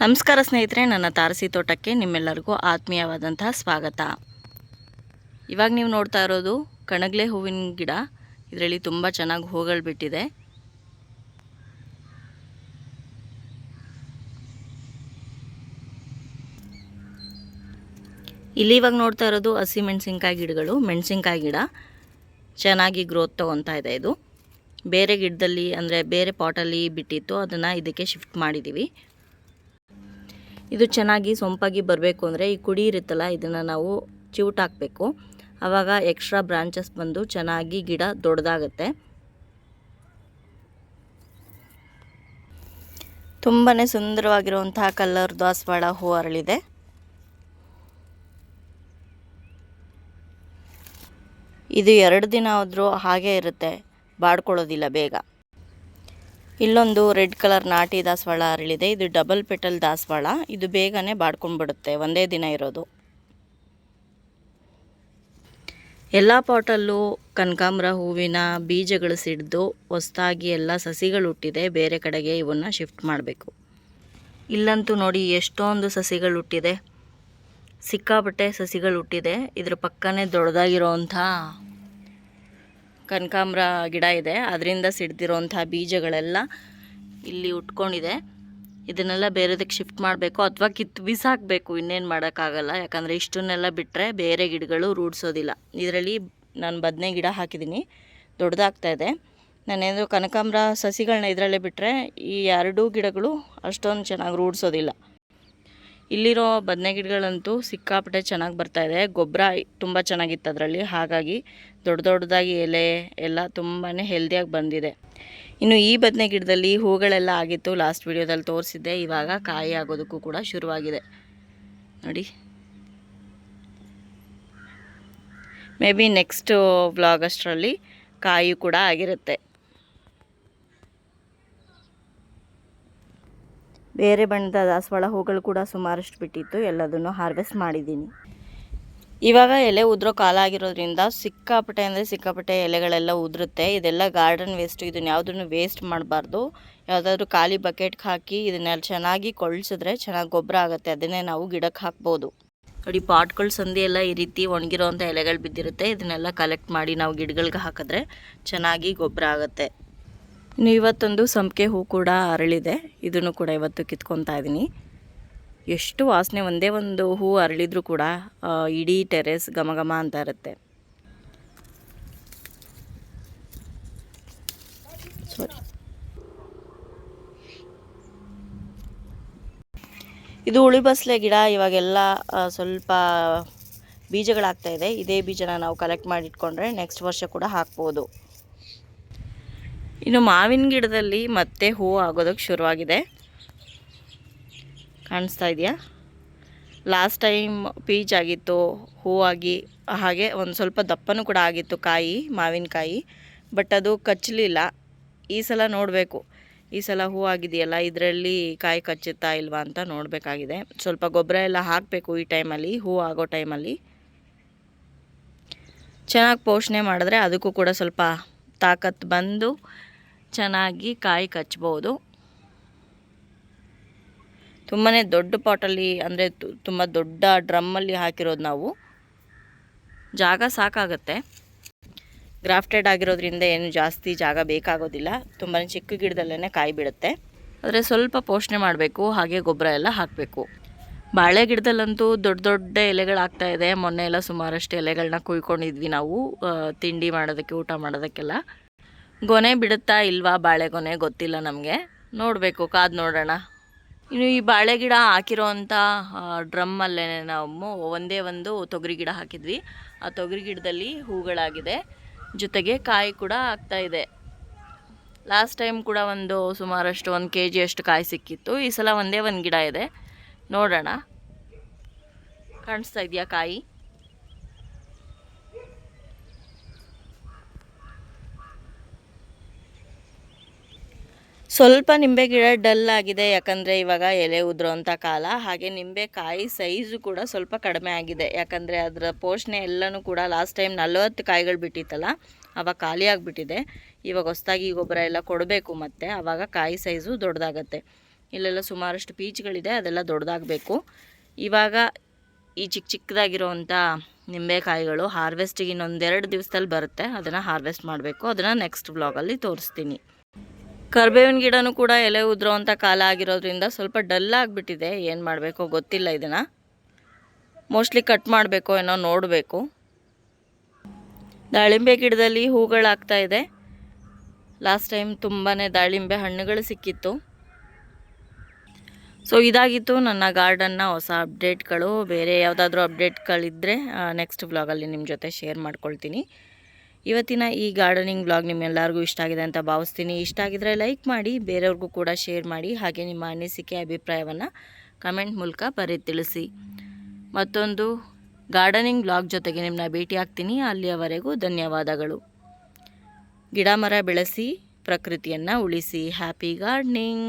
ನಮಸ್ಕಾರ ಸ್ನೇಹಿತರೆ, ನನ್ನ ತಾರಸಿ ತೋಟಕ್ಕೆ ನಿಮ್ಮೆಲ್ಲರಿಗೂ ಆತ್ಮೀಯವಾದಂತಹ ಸ್ವಾಗತ. ಇವಾಗ ನೀವು ನೋಡ್ತಾ ಇರೋದು ಕಣಗ್ಲೆ ಹೂವಿನ ಗಿಡ. ಇದರಲ್ಲಿ ತುಂಬ ಚೆನ್ನಾಗಿ ಹೂಗಳು ಬಿಟ್ಟಿದೆ. ಇಲ್ಲಿ ಇವಾಗ ನೋಡ್ತಾ ಇರೋದು ಹಸಿ ಮೆಣಸಿನ್ಕಾಯಿ ಗಿಡಗಳು. ಮೆಣಸಿನ್ಕಾಯಿ ಗಿಡ ಚೆನ್ನಾಗಿ ಗ್ರೋತ್ ತೊಗೊತಾ ಇದೆ. ಇದು ಬೇರೆ ಗಿಡದಲ್ಲಿ ಅಂದರೆ ಬೇರೆ ಪಾಟಲ್ಲಿ ಬಿಟ್ಟಿತ್ತು, ಅದನ್ನು ಇದಕ್ಕೆ ಶಿಫ್ಟ್ ಮಾಡಿದ್ದೀವಿ. ಇದು ಚೆನ್ನಾಗಿ ಸೊಂಪಾಗಿ ಬರಬೇಕು ಅಂದರೆ ಈ ಕುಡಿ ಇರುತ್ತಲ್ಲ, ಇದನ್ನು ನಾವು ಚಿವುಟ್ ಹಾಕಬೇಕು. ಆವಾಗ ಎಕ್ಸ್ಟ್ರಾ ಬ್ರಾಂಚಸ್ ಬಂದು ಚೆನ್ನಾಗಿ ಗಿಡ ದೊಡ್ಡದಾಗುತ್ತೆ. ತುಂಬಾ ಸುಂದರವಾಗಿರುವಂತಹ ಕಲರ್ ದಾಸವಾಳ ಹೂ ಅರಳಿದೆ. ಇದು 2 ದಿನ ಆದರೂ ಹಾಗೆ ಇರುತ್ತೆ, ಬಾಡ್ಕೊಳ್ಳೋದಿಲ್ಲ ಬೇಗ. ಇಲ್ಲೊಂದು ರೆಡ್ ಕಲರ್ ನಾಟಿ ದಾಸವಾಳ ಅರಳಿದೆ. ಇದು ಡಬಲ್ ಪೆಟಲ್ ದಾಸವಾಳ. ಇದು ಬೇಗನೆ ಬಾಡ್ಕೊಂಡ್ಬಿಡುತ್ತೆ, ಒಂದೇ ದಿನ ಇರೋದು. ಎಲ್ಲ ಪಾಟಲ್ಲೂ ಕನಕಾಂಬರ ಹೂವಿನ ಬೀಜಗಳು ಸಿಡಿದು ಹೊಸದಾಗಿ ಎಲ್ಲ ಸಸಿಗಳು ಹುಟ್ಟಿದೆ. ಬೇರೆ ಕಡೆಗೆ ಇವನ್ನ ಶಿಫ್ಟ್ ಮಾಡಬೇಕು. ಇಲ್ಲಂತೂ ನೋಡಿ ಎಷ್ಟೊಂದು ಸಸಿಗಳು ಹುಟ್ಟಿದೆ, ಸಿಕ್ಕಾಪಟ್ಟೆ ಸಸಿಗಳು ಹುಟ್ಟಿದೆ. ಇದ್ರ ಪಕ್ಕನೇ ದೊಡ್ಡದಾಗಿರೋವಂಥ ಕನಕಾಂಬರ ಗಿಡ ಇದೆ. ಅದರಿಂದ ಸಿಡ್ದಿರೋಂಥ ಬೀಜಗಳೆಲ್ಲ ಇಲ್ಲಿ ಉಟ್ಕೊಂಡಿದೆ. ಇದನ್ನೆಲ್ಲ ಬೇರೆದಕ್ಕೆ ಶಿಫ್ಟ್ ಮಾಡಬೇಕು ಅಥವಾ ಕಿತ್ತು ಬಿಸಾಕಬೇಕು. ಇನ್ನೇನು ಮಾಡೋಕ್ಕಾಗಲ್ಲ, ಯಾಕಂದರೆ ಇಷ್ಟನ್ನೆಲ್ಲ ಬಿಟ್ಟರೆ ಬೇರೆ ಗಿಡಗಳು ರೂಢಿಸೋದಿಲ್ಲ. ಇದರಲ್ಲಿ ನಾನು ಬದನೆ ಗಿಡ ಹಾಕಿದ್ದೀನಿ, ದೊಡ್ಡದಾಗ್ತಾ ಇದೆ. ನಾನೇನು ಕನಕಾಂಬರ ಸಸಿಗಳನ್ನ ಇದರಲ್ಲೇ ಬಿಟ್ಟರೆ ಈ 2 ಗಿಡಗಳು ಅಷ್ಟೊಂದು ಚೆನ್ನಾಗಿ ರೂಢಿಸೋದಿಲ್ಲ. ಇಲ್ಲಿರೋ ಬದನೆ ಗಿಡಗಳಂತೂ ಸಿಕ್ಕಾಪಟ್ಟೆ ಚೆನ್ನಾಗಿ ಬರ್ತಾಯಿದೆ. ಗೊಬ್ಬರ ತುಂಬ ಚೆನ್ನಾಗಿತ್ತು ಅದರಲ್ಲಿ, ಹಾಗಾಗಿ ದೊಡ್ಡದಾಗಿ ಎಲೆ ಎಲ್ಲ ತುಂಬಾ ಹೆಲ್ದಿಯಾಗಿ ಬಂದಿದೆ. ಇನ್ನು ಈ ಬದನೆ ಗಿಡದಲ್ಲಿ ಹೂಗಳೆಲ್ಲ ಆಗಿತ್ತು, ಲಾಸ್ಟ್ ವಿಡಿಯೋದಲ್ಲಿ ತೋರಿಸಿದ್ದೆ. ಇವಾಗ ಕಾಯಿ ಆಗೋದಕ್ಕೂ ಕೂಡ ಶುರುವಾಗಿದೆ ನೋಡಿ. ಮೇ ಬಿ ನೆಕ್ಸ್ಟ್ ವ್ಲಾಗ್ ಅಷ್ಟರಲ್ಲಿ ಕಾಯಿ ಕೂಡ ಆಗಿರುತ್ತೆ. ಬೇರೆ ಬಣ್ಣದ ದಾಸವಾಳ ಹೂಗಳು ಕೂಡ ಸುಮಾರಷ್ಟು ಬಿಟ್ಟಿತ್ತು, ಎಲ್ಲದನ್ನು ಹಾರ್ವೆಸ್ಟ್ ಮಾಡಿದ್ದೀನಿ. ಇವಾಗ ಎಲೆ ಉದುರೋ ಕಾಲ ಆಗಿರೋದ್ರಿಂದ ಸಿಕ್ಕಾಪಟ್ಟೆ ಅಂದರೆ ಸಿಕ್ಕಾಪಟ್ಟೆ ಎಲೆಗಳೆಲ್ಲ ಉದುರುತ್ತೆ. ಇದೆಲ್ಲ ಗಾರ್ಡನ್ ವೇಸ್ಟು. ಇದನ್ನು ಯಾವುದನ್ನು ವೇಸ್ಟ್ ಮಾಡಬಾರ್ದು. ಯಾವುದಾದ್ರೂ ಖಾಲಿ ಬಕೆಟ್ಗೆ ಹಾಕಿ ಇದನ್ನೆಲ್ಲ ಚೆನ್ನಾಗಿ ಕೊಳ್ಸಿದ್ರೆ ಚೆನ್ನಾಗಿ ಗೊಬ್ಬರ ಆಗುತ್ತೆ. ಅದನ್ನೇ ನಾವು ಗಿಡಕ್ಕೆ ಹಾಕ್ಬೋದು. ನೋಡಿ, ಪಾಟ್ಗಳ ಸಂದಿ ಎಲ್ಲ ಈ ರೀತಿ ಒಣಗಿರೋವಂಥ ಎಲೆಗಳು ಬಿದ್ದಿರುತ್ತೆ. ಇದನ್ನೆಲ್ಲ ಕಲೆಕ್ಟ್ ಮಾಡಿ ನಾವು ಗಿಡಗಳಿಗೆ ಹಾಕಿದ್ರೆ ಚೆನ್ನಾಗಿ ಗೊಬ್ಬರ ಆಗುತ್ತೆ. ಇನ್ನು ಇವತ್ತೊಂದು ಸಂಪಿಗೆ ಹೂ ಕೂಡ ಅರಳಿದೆ. ಇದನ್ನು ಕೂಡ ಇವತ್ತು ಕಿತ್ಕೊತಾ ಇದ್ದೀನಿ. ಎಷ್ಟು ವಾಸನೆ, ಒಂದೇ ಒಂದು ಹೂ ಅರಳಿದ್ರೂ ಕೂಡ ಇಡೀ ಟೆರೆಸ್ ಘಮ ಘಮ ಅಂತ ಇರುತ್ತೆ. ಇದು ಹುಳಿ ಬಸಳೆ ಗಿಡ. ಇವಾಗೆಲ್ಲ ಸ್ವಲ್ಪ ಬೀಜಗಳಾಗ್ತಾ ಇದೆ. ಇದೇ ಬೀಜನ ನಾವು ಕಲೆಕ್ಟ್ ಮಾಡಿ ಇಟ್ಕೊಂಡ್ರೆ ನೆಕ್ಸ್ಟ್ ವರ್ಷ ಕೂಡ ಹಾಕ್ಬೋದು. ಇನ್ನು ಮಾವಿನ ಗಿಡದಲ್ಲಿ ಮತ್ತೆ ಹೂವು ಆಗೋದಕ್ಕೆ ಶುರುವಾಗಿದೆ, ಕಾಣಿಸ್ತಾ ಇದೆಯಾ? ಲಾಸ್ಟ್ ಟೈಮ್ ಪೀಚ್ ಆಗಿತ್ತು, ಹೂವಾಗಿ, ಹಾಗೆ ಒಂದು ಸ್ವಲ್ಪ ದಪ್ಪನೂ ಕೂಡ ಆಗಿತ್ತು ಕಾಯಿ, ಮಾವಿನಕಾಯಿ. ಬಟ್ ಅದು ಕಚ್ಚಲಿಲ್ಲ. ಈ ಸಲ ನೋಡಬೇಕು, ಈ ಸಲ ಹೂ ಆಗಿದೆಯಲ್ಲ, ಇದರಲ್ಲಿ ಕಾಯಿ ಕಚ್ಚುತ್ತಾ ಇಲ್ವಾ ಅಂತ ನೋಡಬೇಕಾಗಿದೆ. ಸ್ವಲ್ಪ ಗೊಬ್ಬರ ಎಲ್ಲ ಹಾಕಬೇಕು ಈ ಟೈಮಲ್ಲಿ, ಹೂ ಆಗೋ ಟೈಮಲ್ಲಿ. ಚೆನ್ನಾಗಿ ಪೋಷಣೆ ಮಾಡಿದ್ರೆ ಅದಕ್ಕೂ ಕೂಡ ಸ್ವಲ್ಪ ತಾಕತ್ತು ಬಂದು ಚೆನ್ನಾಗಿ ಕಾಯಿ ಕಚ್ಬೋದು. ತುಂಬಾ ದೊಡ್ಡ ಪಾಟಲ್ಲಿ, ಅಂದರೆ ತುಂಬ ದೊಡ್ಡ ಡ್ರಮ್ಮಲ್ಲಿ ಹಾಕಿರೋದು ನಾವು. ಜಾಗ ಸಾಕಾಗುತ್ತೆ. ಗ್ರಾಫ್ಟೆಡ್ ಆಗಿರೋದ್ರಿಂದ ಏನು ಜಾಸ್ತಿ ಜಾಗ ಬೇಕಾಗೋದಿಲ್ಲ. ತುಂಬಾ ಚಿಕ್ಕ ಗಿಡದಲ್ಲೇ ಕಾಯಿ ಬಿಡುತ್ತೆ. ಆದರೆ ಸ್ವಲ್ಪ ಪೋಷಣೆ ಮಾಡಬೇಕು, ಹಾಗೆ ಗೊಬ್ಬರ ಎಲ್ಲ ಹಾಕಬೇಕು. ಬಾಳೆ ಗಿಡದಲ್ಲಂತೂ ದೊಡ್ಡ ದೊಡ್ಡ ಎಲೆಗಳಾಗ್ತಾ ಇದೆ. ಮೊನ್ನೆ ಎಲ್ಲ ಸುಮಾರಷ್ಟು ಎಲೆಗಳನ್ನ ಕುಯ್ಕೊಂಡಿದ್ವಿ ನಾವು, ತಿಂಡಿ ಮಾಡೋದಕ್ಕೆ, ಊಟ ಮಾಡೋದಕ್ಕೆಲ್ಲ. ಗೊನೆ ಬಿಡುತ್ತಾ ಇಲ್ವಾ ಬಾಳೆಗೊನೆ ಗೊತ್ತಿಲ್ಲ ನಮಗೆ, ನೋಡಬೇಕು, ಕಾದು ನೋಡೋಣ. ಇನ್ನು ಈ ಬಾಳೆ ಗಿಡ ಹಾಕಿರೋವಂಥ ಡ್ರಮ್ಮಲ್ಲೇ ನಾವು ಒಂದೇ ಒಂದು ತೊಗರಿ ಗಿಡ ಹಾಕಿದ್ವಿ. ಆ ತೊಗರಿ ಗಿಡದಲ್ಲಿ ಹೂಗಳಾಗಿದೆ, ಜೊತೆಗೆ ಕಾಯಿ ಕೂಡ ಆಗ್ತಾ ಇದೆ. ಲಾಸ್ಟ್ ಟೈಮ್ ಕೂಡ ಒಂದು ಸುಮಾರಷ್ಟು 1 kg ಅಷ್ಟು ಕಾಯಿ ಸಿಕ್ಕಿತ್ತು. ಈ ಸಲ ಒಂದೇ ಒಂದು ಗಿಡ ಇದೆ, ನೋಡೋಣ. ಕಾಣಿಸ್ತಾ ಇದೆಯಾ ಕಾಯಿ? ಸ್ವಲ್ಪ ನಿಂಬೆ ಗಿಡ ಡಲ್ ಆಗಿದೆ, ಯಾಕಂದರೆ ಇವಾಗ ಎಲೆ ಉದುರೋಂಥ ಕಾಲ. ಹಾಗೆ ನಿಂಬೆಕಾಯಿ ಸೈಜು ಕೂಡ ಸ್ವಲ್ಪ ಕಡಿಮೆ ಆಗಿದೆ, ಯಾಕಂದರೆ ಅದರ ಪೋಷಣೆ ಎಲ್ಲನೂ ಕೂಡ ಲಾಸ್ಟ್ ಟೈಮ್ 40 ಕಾಯಿಗಳು ಬಿಟ್ಟಿತ್ತಲ್ಲ, ಆವಾಗ ಖಾಲಿ ಆಗಿಬಿಟ್ಟಿದೆ. ಇವಾಗ ಹೊಸದಾಗಿ ಗೊಬ್ಬರ ಎಲ್ಲ ಕೊಡಬೇಕು, ಮತ್ತು ಆವಾಗ ಕಾಯಿ ಸೈಜು ದೊಡ್ಡದಾಗತ್ತೆ. ಇಲ್ಲೆಲ್ಲ ಸುಮಾರಷ್ಟು ಪೀಚ್ಗಳಿದೆ, ಅದೆಲ್ಲ ದೊಡ್ಡದಾಗಬೇಕು. ಇವಾಗ ಈ ಚಿಕ್ಕದಾಗಿರೋವಂಥ ನಿಂಬೆಕಾಯಿಗಳು ಹಾರ್ವೆಸ್ಟಿಗೆ ಇನ್ನೊಂದೆರಡು ದಿವಸದಲ್ಲಿ ಬರುತ್ತೆ. ಅದನ್ನು ಹಾರ್ವೆಸ್ಟ್ ಮಾಡಬೇಕು. ಅದನ್ನು ನೆಕ್ಸ್ಟ್ ವ್ಲಾಗಲ್ಲಿ ತೋರಿಸ್ತೀನಿ. ಕರ್ಬೇವಿನ ಗಿಡನೂ ಕೂಡ ಎಲೆ ಉದುರೋವಂಥ ಕಾಲ ಆಗಿರೋದ್ರಿಂದ ಸ್ವಲ್ಪ ಡಲ್ ಆಗಿಬಿಟ್ಟಿದೆ. ಏನು ಮಾಡಬೇಕೋ ಗೊತ್ತಿಲ್ಲ. ಇದನ್ನು ಮೋಸ್ಟ್ಲಿ ಕಟ್ ಮಾಡಬೇಕೋ ಏನೋ ನೋಡಬೇಕು. ದಾಳಿಂಬೆ ಗಿಡದಲ್ಲಿ ಹೂಗಳಾಗ್ತಾ ಇದೆ. ಲಾಸ್ಟ್ ಟೈಮ್ ತುಂಬಾ ದಾಳಿಂಬೆ ಹಣ್ಣುಗಳು ಸಿಕ್ಕಿತ್ತು. ಸೊ ಇದಾಗಿತ್ತು ನನ್ನ ಗಾರ್ಡನ್ನ ಹೊಸ ಅಪ್ಡೇಟ್ಗಳು. ಬೇರೆ ಯಾವುದಾದ್ರೂ ಅಪ್ಡೇಟ್ಗಳಿದ್ದರೆ ನೆಕ್ಸ್ಟ್ ವ್ಲಾಗಲ್ಲಿ ನಿಮ್ಮ ಜೊತೆ ಶೇರ್ ಮಾಡ್ಕೊಳ್ತೀನಿ. ಇವತ್ತಿನ ಈ ಗಾರ್ಡನಿಂಗ್ ವ್ಲಾಗ್ ನಿಮ್ಮೆಲ್ಲರಿಗೂ ಇಷ್ಟ ಆಗಿದೆ ಅಂತ ಭಾವಿಸ್ತೀನಿ. ಇಷ್ಟ ಆಗಿದ್ರೆ ಲೈಕ್ ಮಾಡಿ, ಬೇರೆಯವ್ರಿಗೂ ಕೂಡ ಶೇರ್ ಮಾಡಿ. ಹಾಗೆ ನಿಮ್ಮ ಅನಿಸಿಕೆ ಅಭಿಪ್ರಾಯವನ್ನು ಕಮೆಂಟ್ ಮೂಲಕ ತಿಳಿಸಿ. ಮತ್ತೊಂದು ಗಾರ್ಡನಿಂಗ್ ವ್ಲಾಗ್ ಜೊತೆಗೆ ನಿಮ್ಮನ್ನ ಭೇಟಿ ಆಗ್ತೀನಿ. ಅಲ್ಲಿಯವರೆಗೂ ಧನ್ಯವಾದಗಳು. ಗಿಡ ಮರ ಬೆಳೆಸಿ, ಪ್ರಕೃತಿಯನ್ನು ಉಳಿಸಿ. Happy gardening.